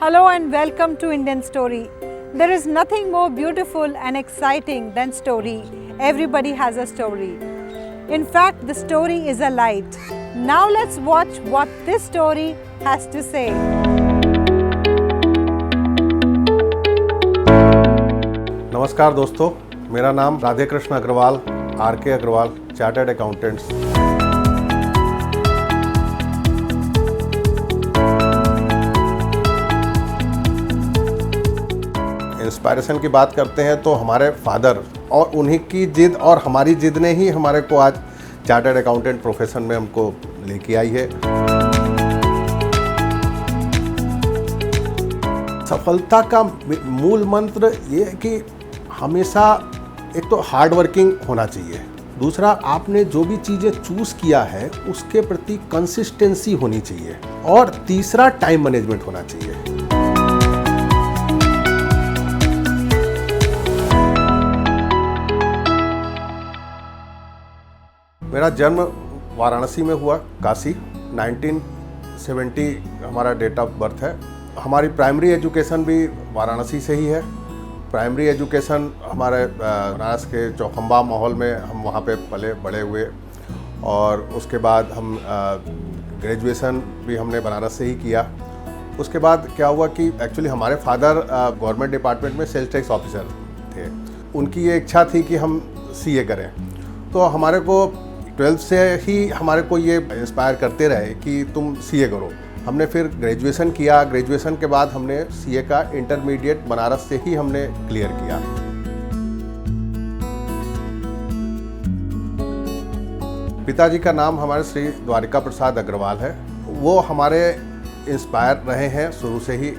Hello and welcome to Indian Story. There is nothing more beautiful and exciting than story. Everybody has a story. In fact, the story is a light. Now let's watch what this story has to say. नमस्कार दोस्तों, मेरा नाम Radhe Krishna Agarwal, R K. Agarwal, chartered accountants. Inspiration की बात करते हैं तो हमारे फादर और उन्हीं की जिद और हमारी जिद ने ही हमारे को आज चार्टर्ड अकाउंटेंट प्रोफेशन में हमको लेके आई है। सफलता का मूल मंत्र ये है कि हमेशा एक तो हार्ड वर्किंग होना चाहिए, दूसरा आपने जो भी चीज़ें चूज़ किया है उसके प्रति कंसिस्टेंसी होनी चाहिए, और तीसरा टाइम मैनेजमेंट होना चाहिए। मेरा जन्म वाराणसी में हुआ, काशी। 1970 हमारा डेट ऑफ बर्थ है। हमारी प्राइमरी एजुकेशन भी वाराणसी से ही है। प्राइमरी एजुकेशन हमारे बनारस के चौखंबा माहौल में हम वहाँ पे पले बड़े हुए, और उसके बाद हम ग्रेजुएशन भी हमने बनारस से ही किया। उसके बाद क्या हुआ कि एक्चुअली हमारे फादर गवर्नमेंट डिपार्टमेंट में सेल्स टैक्स ऑफिसर थे। उनकी ये इच्छा थी कि हम सीए करें, तो हमारे को 12th से ही हमारे को ये इंस्पायर करते रहे कि तुम सीए करो। हमने फिर ग्रेजुएशन किया। ग्रेजुएशन के बाद हमने सीए का इंटरमीडिएट बनारस से ही हमने क्लियर किया। पिताजी का नाम हमारे श्री द्वारिका प्रसाद अग्रवाल है। वो हमारे इंस्पायर रहे हैं शुरू से ही।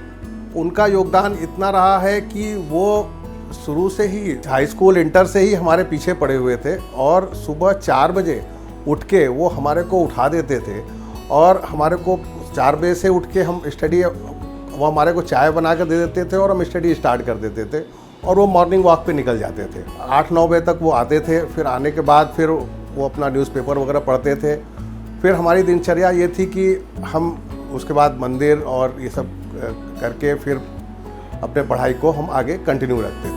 उनका योगदान इतना रहा है कि वो शुरू से ही हाई स्कूल इंटर से ही हमारे पीछे पड़े हुए थे, और सुबह 4 बजे उठ के वो हमारे को उठा देते थे, और हमारे को 4 बजे से उठ के हम स्टडी, वो हमारे को चाय बना कर दे देते थे और हम स्टडी स्टार्ट कर देते थे, और वो मॉर्निंग वॉक पे निकल जाते थे। 8-9 बजे तक वो आते थे। फिर आने के बाद फिर वो अपना न्यूज़पेपर वगैरह पढ़ते थे। फिर हमारी दिनचर्या ये थी कि हम उसके बाद मंदिर और ये सब करके फिर अपने पढ़ाई को हम आगे कंटिन्यू रखते थे।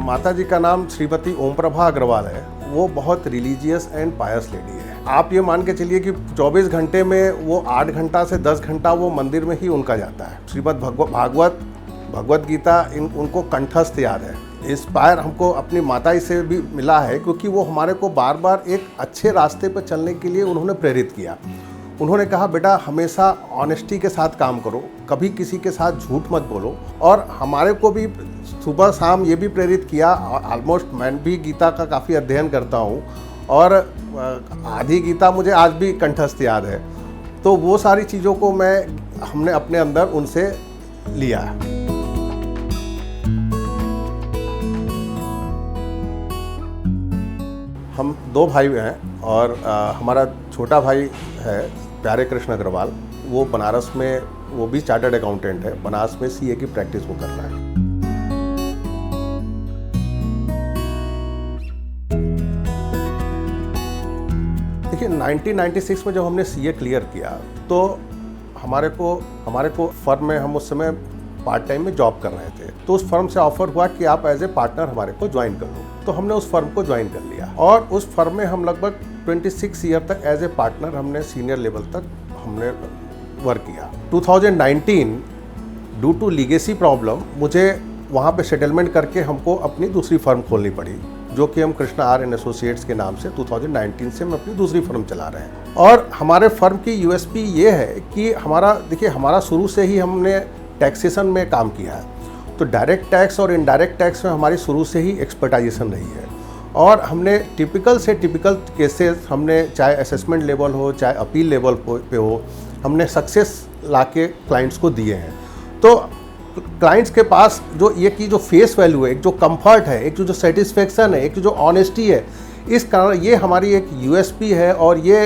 माता जी का नाम श्रीमती ओम प्रभा अग्रवाल है। वो बहुत रिलीजियस एंड पायस लेडी है। आप ये मान के चलिए कि 24 घंटे में वो 8 घंटा से 10 घंटा वो मंदिर में ही उनका जाता है। श्रीमद् भागवत, भगवत गीता उनको कंठस्थ याद है। इंस्पायर हमको अपनी माता जी से भी मिला है, क्योंकि वो हमारे को बार बार एक अच्छे रास्ते पर चलने के लिए उन्होंने प्रेरित किया। उन्होंने कहा, बेटा हमेशा ऑनेस्टी के साथ काम करो, कभी किसी के साथ झूठ मत बोलो। और हमारे को भी सुबह शाम ये भी प्रेरित किया। ऑलमोस्ट मैं भी गीता का काफ़ी अध्ययन करता हूँ, और आधी गीता मुझे आज भी कंठस्थ याद है। तो वो सारी चीज़ों को हमने अपने अंदर उनसे लिया। हम 2 भाई हैं, और हमारा छोटा भाई है प्यारे कृष्ण अग्रवाल। वो बनारस में, वो भी चार्टर्ड अकाउंटेंट है, बनारस में सीए की प्रैक्टिस वो कर रहा है। देखिए 1996 में जब हमने सीए क्लियर किया, तो हमारे को फर्म में, हम उस समय पार्ट टाइम में जॉब कर रहे थे, तो उस फर्म से ऑफर हुआ कि आप एज ए पार्टनर हमारे को ज्वाइन कर लो। तो हमने उस फर्म को ज्वाइन कर लिया, और उस फर्म में हम लगभग 26 ईयर तक एज ए पार्टनर हमने सीनियर लेवल तक हमने वर्क किया। 2019 ड्यू टू लीगेसी प्रॉब्लम मुझे वहाँ पे सेटलमेंट करके हमको अपनी दूसरी फर्म खोलनी पड़ी, जो कि हम कृष्णा आर एंड एसोसिएट्स के नाम से 2019 से हम अपनी दूसरी फर्म चला रहे हैं। और हमारे फर्म की यूएसपी ये है कि हमारा शुरू से ही हमने टैक्सेशन में काम किया है, तो डायरेक्ट टैक्स और इनडायरेक्ट टैक्स में हमारी शुरू से ही एक्सपर्टाइजेशन रही है। और हमने टिपिकल से टिपिकल केसेस, हमने चाहे असेसमेंट लेवल हो चाहे अपील लेवल पे हो, हमने सक्सेस लाके क्लाइंट्स को दिए हैं। तो क्लाइंट्स के पास जो फेस वैल्यू है, एक जो कंफर्ट है, एक जो सेटिस्फेक्शन है, एक जो ऑनेस्टी है, इस कारण ये हमारी एक यूएसपी है, और ये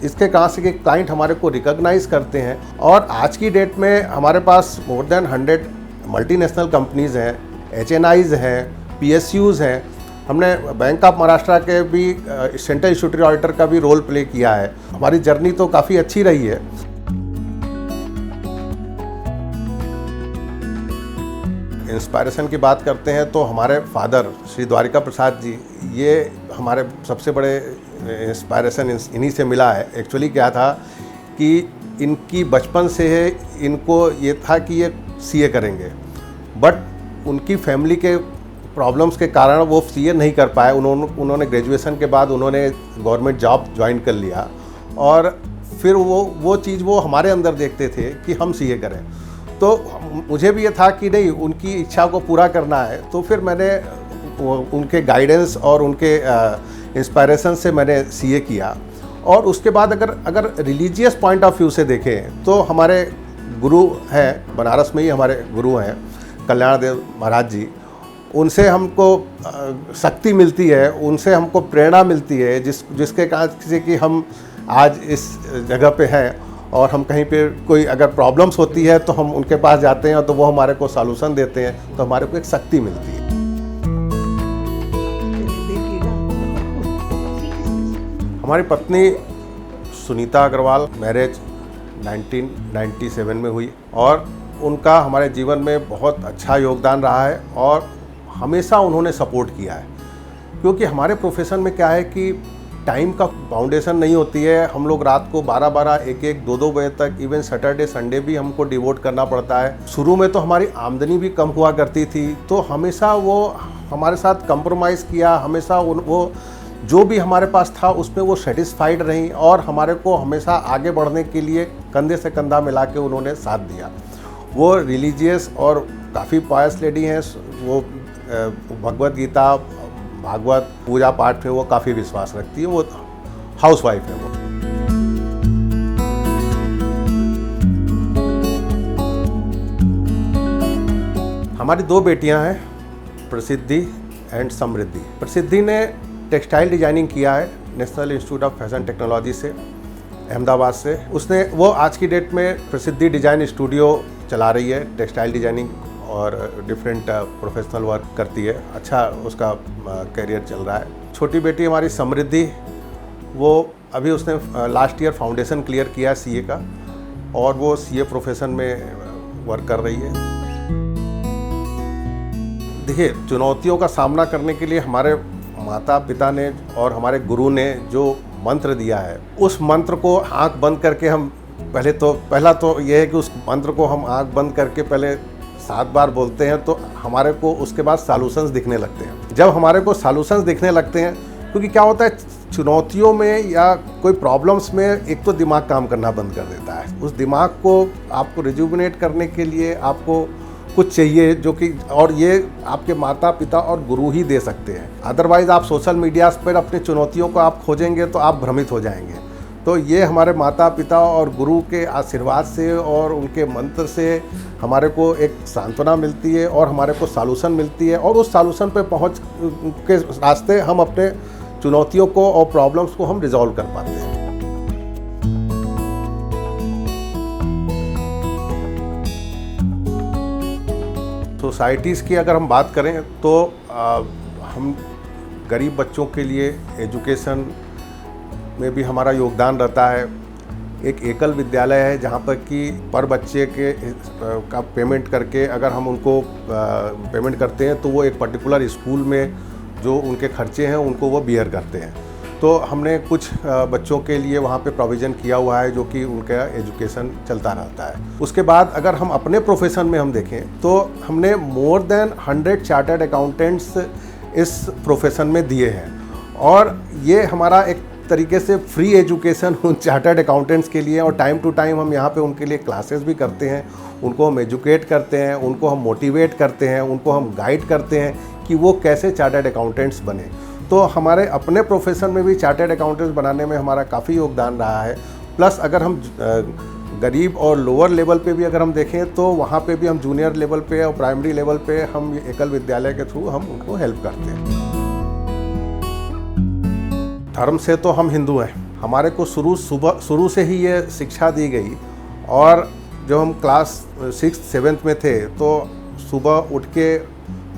इसके कारण से कि क्लाइंट हमारे को रिकॉग्नाइज करते हैं। और आज की डेट में हमारे पास मोर देन 100 मल्टीनेशनल कंपनीज़ हैं, HNIs हैं, PSUs हैं। हमने बैंक ऑफ महाराष्ट्र के भी सेंट्रल स्टैट्यूटरी ऑडिटर का भी रोल प्ले किया है। हमारी जर्नी तो काफ़ी अच्छी रही है। इंस्पायरेशन की बात करते हैं तो हमारे फादर श्री द्वारिका प्रसाद जी, ये हमारे सबसे बड़े इंस्पायरेशन इन्हीं से मिला है। एक्चुअली क्या था कि इनकी बचपन से है, इनको ये था कि ये सीए करेंगे, बट उनकी फैमिली के प्रॉब्लम्स के कारण वो सीए नहीं कर पाए। उन्होंने ग्रेजुएशन के बाद उन्होंने गवर्नमेंट जॉब ज्वाइन कर लिया और फिर वो चीज़ वो हमारे अंदर देखते थे कि हम सीए करें। तो मुझे भी ये था कि नहीं, उनकी इच्छा को पूरा करना है। तो फिर मैंने उनके गाइडेंस और उनके इंस्पायरेशन से मैंने सीए किया। और उसके बाद अगर रिलीजियस पॉइंट ऑफ व्यू से देखें तो हमारे गुरु हैं, बनारस में ही हमारे गुरु हैं कल्याण देव महाराज जी। उनसे हमको शक्ति मिलती है, उनसे हमको प्रेरणा मिलती है, जिसके कारण से कि हम आज इस जगह पे हैं। और हम कहीं पे कोई अगर प्रॉब्लम्स होती है तो हम उनके पास जाते हैं तो वो हमारे को सॉल्यूशन देते हैं, तो हमारे को एक शक्ति मिलती है। हमारी पत्नी सुनीता अग्रवाल, मैरिज 1997 में हुई और उनका हमारे जीवन में बहुत अच्छा योगदान रहा है और हमेशा उन्होंने सपोर्ट किया है। क्योंकि हमारे प्रोफेशन में क्या है कि टाइम का फाउंडेशन नहीं होती है। हम लोग रात को 12-12, 1-1, 2-2 बजे तक, इवन सैटरडे संडे भी हमको डिवोट करना पड़ता है। शुरू में तो हमारी आमदनी भी कम हुआ करती थी, तो हमेशा वो हमारे साथ कंप्रोमाइज़ किया। हमेशा वो जो भी हमारे पास था उसमें वो सेटिस्फाइड रहीं और हमारे को हमेशा आगे बढ़ने के लिए कंधे से कंधा मिला के उन्होंने साथ दिया। वो रिलीजियस और काफ़ी पायस लेडी हैं। वो भगवत गीता, भागवत, पूजा पाठ में वो काफ़ी विश्वास रखती है। वो हाउसवाइफ है। वो हमारी 2 बेटियां हैं, प्रसिद्धि एंड समृद्धि। प्रसिद्धि ने टेक्सटाइल डिजाइनिंग किया है national institute of fashion technology से, अहमदाबाद से। वो आज की डेट में प्रसिद्धि डिज़ाइन स्टूडियो चला रही है, टेक्सटाइल डिजाइनिंग और डिफरेंट प्रोफेशनल वर्क करती है। अच्छा उसका करियर चल रहा है। छोटी बेटी हमारी समृद्धि, वो अभी उसने लास्ट ईयर फाउंडेशन क्लियर किया सीए का और वो सीए प्रोफेशन में वर्क कर रही है। देखिए, चुनौतियों का सामना करने के लिए हमारे माता पिता ने और हमारे गुरु ने जो मंत्र दिया है, उस मंत्र को आंख बंद करके हम पहला तो ये है कि उस मंत्र को हम आंख बंद करके पहले 7 बार बोलते हैं, तो हमारे को उसके बाद सॉल्यूशंस दिखने लगते हैं। जब हमारे को सॉल्यूशंस दिखने लगते हैं, क्योंकि क्या होता है चुनौतियों में या कोई प्रॉब्लम्स में एक तो दिमाग काम करना बंद कर देता है। उस दिमाग को आपको रिजुविनेट करने के लिए आपको कुछ चाहिए, जो कि और ये आपके माता पिता और गुरु ही दे सकते हैं। अदरवाइज़ आप सोशल मीडिया पर अपनी चुनौतियों को आप खोजेंगे तो आप भ्रमित हो जाएंगे। तो ये हमारे माता पिता और गुरु के आशीर्वाद से और उनके मंत्र से हमारे को एक सांत्वना मिलती है और हमारे को सॉल्यूशन मिलती है, और उस सॉल्यूशन पे पहुंच के रास्ते हम अपने चुनौतियों को और प्रॉब्लम्स को हम रिजॉल्व कर पाते हैं। सोसाइटीज़ की अगर हम बात करें तो हम गरीब बच्चों के लिए एजुकेशन में भी हमारा योगदान रहता है। एक एकल विद्यालय है जहाँ पर कि पर बच्चे का पेमेंट करके अगर हम उनको पेमेंट करते हैं तो वो एक पर्टिकुलर स्कूल में जो उनके खर्चे हैं उनको वो बियर करते हैं। तो हमने कुछ बच्चों के लिए वहाँ पे प्रोविज़न किया हुआ है जो कि उनका एजुकेशन चलता रहता है। उसके बाद अगर हम अपने प्रोफेशन में हम देखें तो हमने मोर देन 100 चार्टर्ड अकाउंटेंट्स इस प्रोफेशन में दिए हैं, और ये हमारा एक तरीके से फ्री एजुकेशन उन चार्टर्ड अकाउंटेंट्स के लिए, और टाइम टू टाइम हम यहाँ पे उनके लिए क्लासेस भी करते हैं, उनको हम एजुकेट करते हैं, उनको हम मोटिवेट करते हैं, उनको हम गाइड करते हैं कि वो कैसे चार्टर्ड अकाउंटेंट्स बने। तो हमारे अपने प्रोफेशन में भी चार्टर्ड अकाउंटेंट्स बनाने में हमारा काफ़ी योगदान रहा है। प्लस अगर हम गरीब और लोअर लेवल पे भी अगर हम देखें तो वहाँ पे भी हम जूनियर लेवल पे और प्राइमरी लेवल पे हम एकल विद्यालय के थ्रू हम उनको हेल्प करते हैं। धर्म से तो हम हिंदू हैं, हमारे को शुरू से ही ये शिक्षा दी गई, और जब हम क्लास 6th 7th में थे तो सुबह उठ के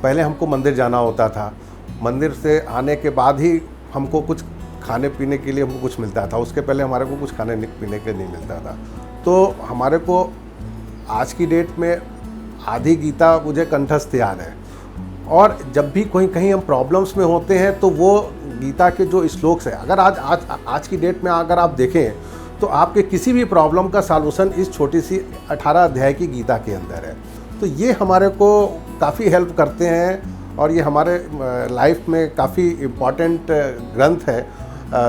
पहले हमको मंदिर जाना होता था। मंदिर से आने के बाद ही हमको कुछ खाने पीने के लिए हमको कुछ मिलता था, उसके पहले हमारे को कुछ खाने पीने के नहीं मिलता था। तो हमारे को आज की डेट में आधी गीता मुझे कंठस्थ याद है। और जब भी कोई कहीं हम प्रॉब्लम्स में होते हैं तो वो गीता के जो श्लोक्स है, अगर आज की डेट में अगर आप देखें तो आपके किसी भी प्रॉब्लम का सॉल्यूशन इस छोटी सी 18 अध्याय की गीता के अंदर है। तो ये हमारे को काफ़ी हेल्प करते हैं और ये हमारे लाइफ में काफ़ी इम्पॉर्टेंट ग्रंथ है,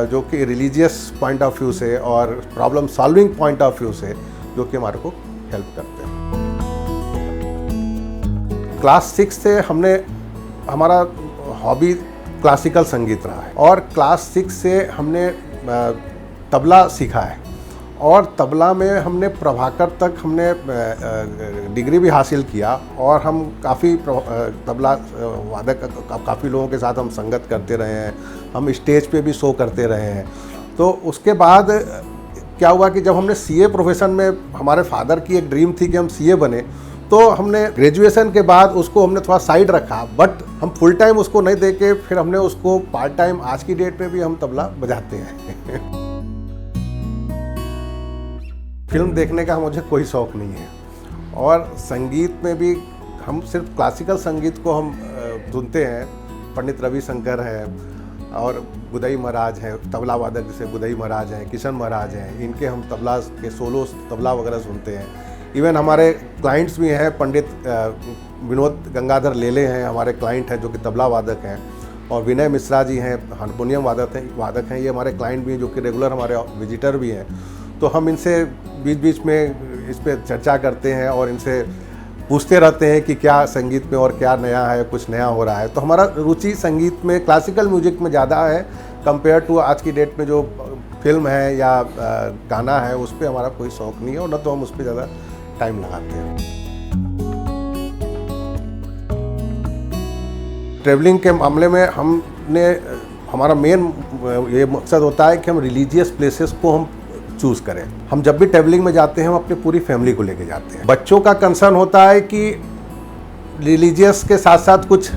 जो कि रिलीजियस पॉइंट ऑफ व्यू से और problem solving point of view से जो कि हमारे को हेल्प करते हैं। क्लास 6 से हमारा हॉबी क्लासिकल संगीत रहा है और क्लास 6 से हमने तबला सीखा है और तबला में हमने प्रभाकर तक हमने डिग्री भी हासिल किया और हम काफ़ी तबला वादक काफ़ी लोगों के साथ हम संगत करते रहे हैं, हम स्टेज पे भी शो करते रहे हैं। तो उसके बाद क्या हुआ कि जब हमने सीए प्रोफेशन में, हमारे फादर की एक ड्रीम थी कि हम सीए बने, तो हमने ग्रेजुएशन के बाद उसको हमने थोड़ा साइड रखा, बट हम फुल टाइम उसको नहीं दे के फिर हमने उसको पार्ट टाइम, आज की डेट में भी हम तबला बजाते हैं। फिल्म देखने का मुझे कोई शौक़ नहीं है और संगीत में भी हम सिर्फ क्लासिकल संगीत को हम सुनते हैं। पंडित रविशंकर है और गुदई महाराज हैं, तबला वादक जैसे गुदई महाराज हैं, किशन महाराज हैं, इनके हम तबला के सोलो तबला वगैरह सुनते हैं। इवन हमारे क्लाइंट्स भी हैं, पंडित विनोद गंगाधर लेले हैं हमारे क्लाइंट हैं जो कि तबला वादक हैं, और विनय मिश्रा जी हैं हारमोनियम वादक हैं, ये हमारे क्लाइंट भी हैं जो कि रेगुलर हमारे विजिटर भी हैं। तो हम इनसे बीच बीच में इस पर चर्चा करते हैं और इनसे पूछते रहते हैं कि क्या संगीत में और क्या नया है, कुछ नया हो रहा है। तो हमारा रुचि संगीत में, क्लासिकल म्यूजिक में ज़्यादा है कंपेयर टू आज की डेट में जो फिल्म है या गाना है, उस पर हमारा कोई शौक़ नहीं है और न तो हम उस पर ज़्यादा टाइम लगाते हैं। ट्रैवलिंग के मामले में हमारा मेन ये मकसद होता है कि हम रिलीजियस प्लेसेस को हम चूज़ करें। हम जब भी ट्रैवलिंग में जाते हैं हम अपनी पूरी फैमिली को लेके जाते हैं। बच्चों का कंसर्न होता है कि रिलीजियस के साथ साथ कुछ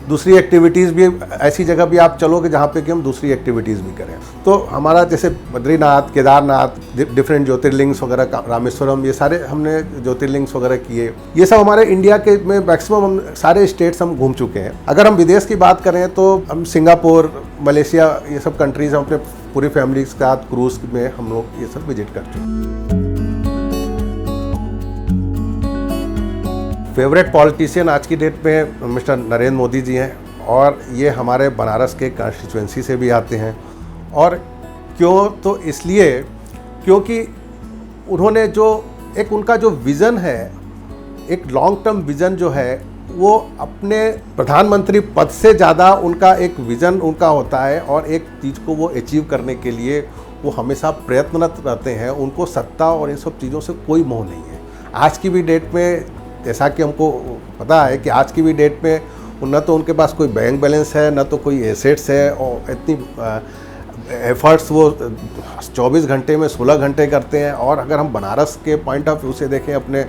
दूसरी एक्टिविटीज़ भी, ऐसी जगह भी आप चलोगे जहाँ पे कि हम दूसरी एक्टिविटीज़ भी करें। तो हमारा जैसे बद्रीनाथ, केदारनाथ, डिफरेंट ज्योतिर्लिंग्स वगैरह, रामेश्वरम, ये सारे हमने ज्योतिर्लिंग्स वगैरह किए। ये सब हमारे इंडिया के में मैक्सिमम हम सारे स्टेट्स हम घूम चुके हैं। अगर हम विदेश की बात करें तो हम सिंगापुर, मलेशिया, ये सब कंट्रीज़ हम अपने पूरी फैमिली के साथ क्रूज़ में हम लोग ये सब विजिट कर चुके हैं। फेवरेट पॉलिटिशियन आज की डेट में मिस्टर नरेंद्र मोदी जी हैं और ये हमारे बनारस के कॉन्स्टिट्यूएंसी से भी आते हैं। और क्यों, तो इसलिए क्योंकि उन्होंने उनका जो विज़न है, एक लॉन्ग टर्म विज़न जो है, वो अपने प्रधानमंत्री पद से ज़्यादा उनका एक विज़न उनका होता है और एक चीज़ को वो अचीव करने के लिए वो हमेशा प्रयत्नरत रहते हैं। उनको सत्ता और इन सब चीज़ों से कोई मोह नहीं है। आज की भी डेट में, जैसा कि हमको पता है कि आज की भी डेट में न तो उनके पास कोई बैंक बैलेंस है, न तो कोई एसेट्स है, और इतनी एफर्ट्स वो 24 घंटे में 16 घंटे करते हैं। और अगर हम बनारस के पॉइंट ऑफ व्यू से देखें, अपने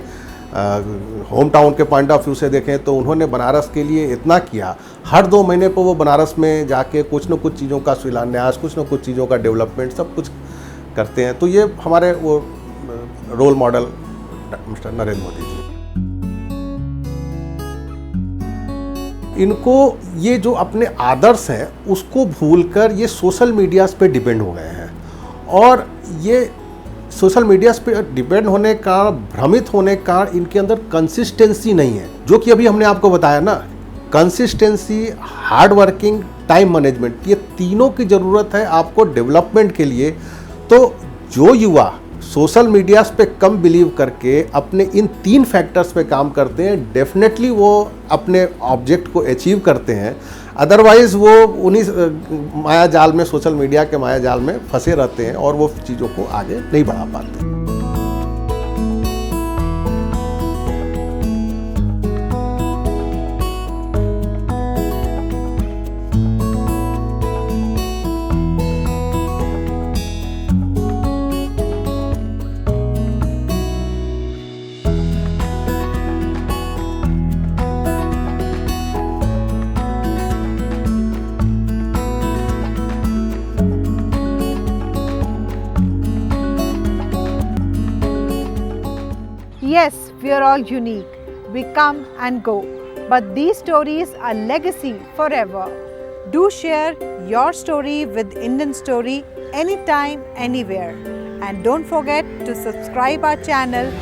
होम टाउन के पॉइंट ऑफ व्यू से देखें, तो उन्होंने बनारस के लिए इतना किया। हर 2 महीने पर वो बनारस में जाके कुछ न कुछ चीज़ों का शिलान्यास, कुछ न कुछ चीज़ों का डेवलपमेंट सब कुछ करते हैं। तो ये हमारे वो role model mister Narendra Modi ji. इनको ये जो अपने आदर्श हैं उसको भूलकर ये सोशल मीडियाज़ पे डिपेंड हो गए हैं, और ये सोशल मीडियाज़ पे डिपेंड होने का, भ्रमित होने का इनके अंदर कंसिस्टेंसी नहीं है, जो कि अभी हमने आपको बताया ना। Consistency, hard working, time management, ये तीनों की ज़रूरत है आपको डेवलपमेंट के लिए। तो जो युवा सोशल मीडियाज़ पे कम बिलीव करके अपने इन 3 फैक्टर्स पे काम करते हैं, डेफिनेटली वो अपने ऑब्जेक्ट को अचीव करते हैं। अदरवाइज़ वो उन्हीं माया जाल में, सोशल मीडिया के माया जाल में फंसे रहते हैं और वो चीज़ों को आगे नहीं बढ़ा पाते। Yes, we are all unique. we come and go, but these stories are legacy forever. Do share your story with Indian Story anytime, anywhere. And don't forget to subscribe our channel